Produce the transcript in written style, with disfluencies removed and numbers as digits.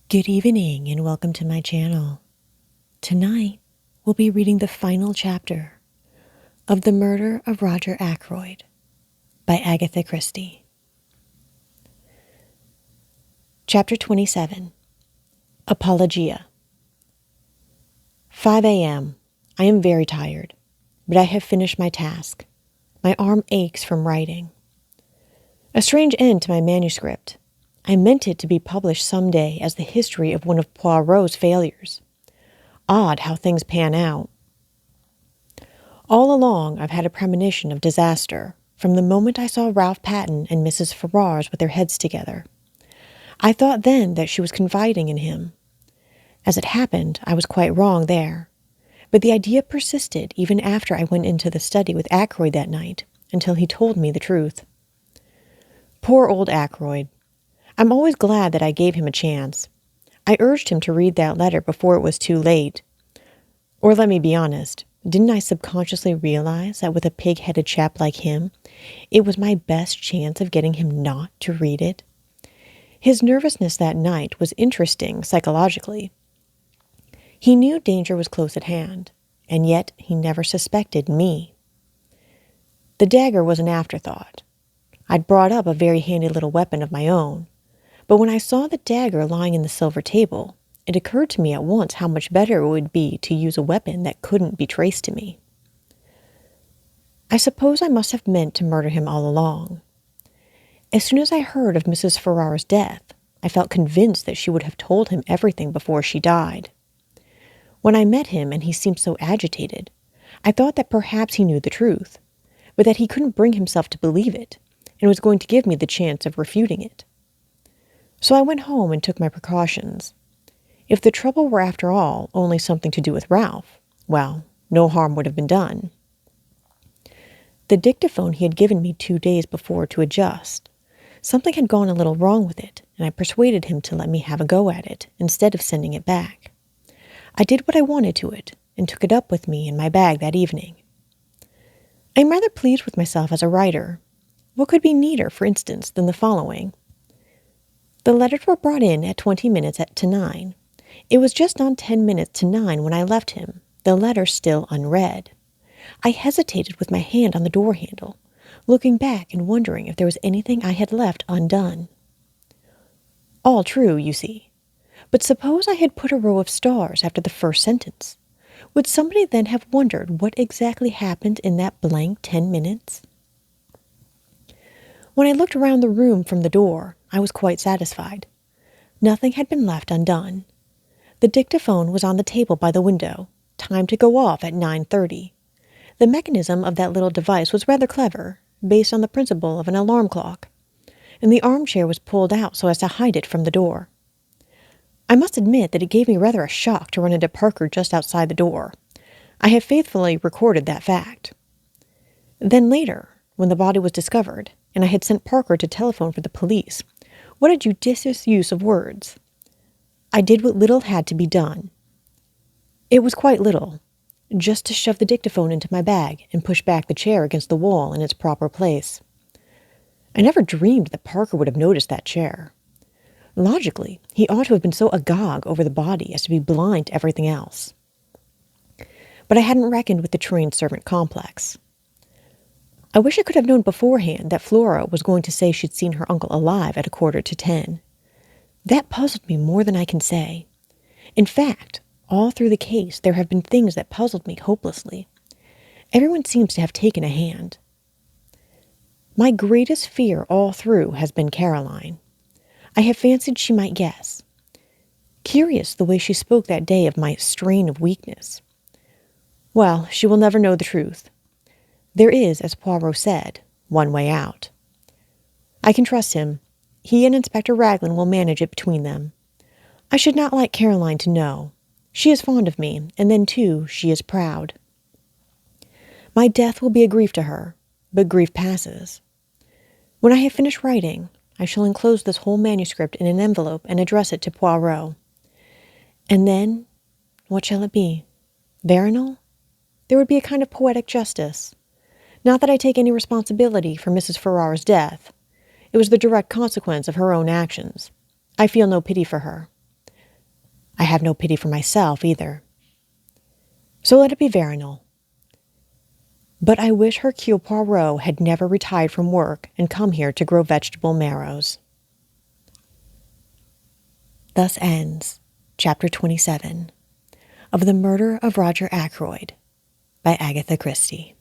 Good evening and welcome to my channel. Tonight, we'll be reading the final chapter of The Murder of Roger Ackroyd by Agatha Christie. Chapter 27, Apologia. 5 a.m. I am very tired, but I have finished my task. My arm aches from writing. A strange end to my manuscript. I meant it to be published someday as the history of one of Poirot's failures. Odd how things pan out. All along, I've had a premonition of disaster from the moment I saw Ralph Patten and Mrs. Ferrars with their heads together. I thought then that she was confiding in him. As it happened, I was quite wrong there. But the idea persisted even after I went into the study with Ackroyd that night, until he told me the truth. Poor old Ackroyd. I'm always glad that I gave him a chance. I urged him to read that letter before it was too late. Or let me be honest, didn't I subconsciously realize that with a pig-headed chap like him, it was my best chance of getting him not to read it? His nervousness that night was interesting psychologically. He knew danger was close at hand, and yet he never suspected me. The dagger was an afterthought. I'd brought up a very handy little weapon of my own, but when I saw the dagger lying in the silver table, it occurred to me at once how much better it would be to use a weapon that couldn't be traced to me. I suppose I must have meant to murder him all along. As soon as I heard of Mrs. Ferrars' death, I felt convinced that she would have told him everything before she died. When I met him and he seemed so agitated, I thought that perhaps he knew the truth, but that he couldn't bring himself to believe it, and was going to give me the chance of refuting it. So I went home and took my precautions. If the trouble were, after all, only something to do with Ralph, well, no harm would have been done. The dictaphone he had given me 2 days before to adjust. Something had gone a little wrong with it, and I persuaded him to let me have a go at it, instead of sending it back. I did what I wanted to it, and took it up with me in my bag that evening. I am rather pleased with myself as a writer. What could be neater, for instance, than the following? The letters were brought in at 20 minutes to 9. It was just on 10 minutes to 9 when I left him, the letter still unread. I hesitated with my hand on the door handle, looking back and wondering if there was anything I had left undone. All true, you see. But suppose I had put a row of stars after the first sentence. Would somebody then have wondered what exactly happened in that blank 10 minutes? When I looked around the room from the door, I was quite satisfied. Nothing had been left undone. The dictaphone was on the table by the window, timed to go off at 9:30. The mechanism of that little device was rather clever, based on the principle of an alarm clock, and the armchair was pulled out so as to hide it from the door. I must admit that it gave me rather a shock to run into Parker just outside the door. I have faithfully recorded that fact. Then later, when the body was discovered, and I had sent Parker to telephone for the police, what a judicious use of words. I did what little had to be done. It was quite little, just to shove the dictaphone into my bag and push back the chair against the wall in its proper place. I never dreamed that Parker would have noticed that chair. Logically, he ought to have been so agog over the body as to be blind to everything else. But I hadn't reckoned with the trained servant complex. I wish I could have known beforehand that Flora was going to say she'd seen her uncle alive at 9:45. That puzzled me more than I can say. In fact, all through the case there have been things that puzzled me hopelessly. Everyone seems to have taken a hand. My greatest fear all through has been Caroline. I have fancied she might guess. Curious the way she spoke that day of my strain of weakness. Well, she will never know the truth. There is, as Poirot said, one way out. I can trust him. He and Inspector Raglan will manage it between them. I should not like Caroline to know. She is fond of me, and then, too, she is proud. My death will be a grief to her, but grief passes. When I have finished writing, I shall enclose this whole manuscript in an envelope and address it to Poirot. And then, what shall it be? Veronal? There would be a kind of poetic justice. Not that I take any responsibility for Mrs. Ferrars' death. It was the direct consequence of her own actions. I feel no pity for her. I have no pity for myself either. So let it be Veronal. But I wish Hercule Poirot had never retired from work and come here to grow vegetable marrows. Thus ends Chapter 27 of The Murder of Roger Ackroyd by Agatha Christie.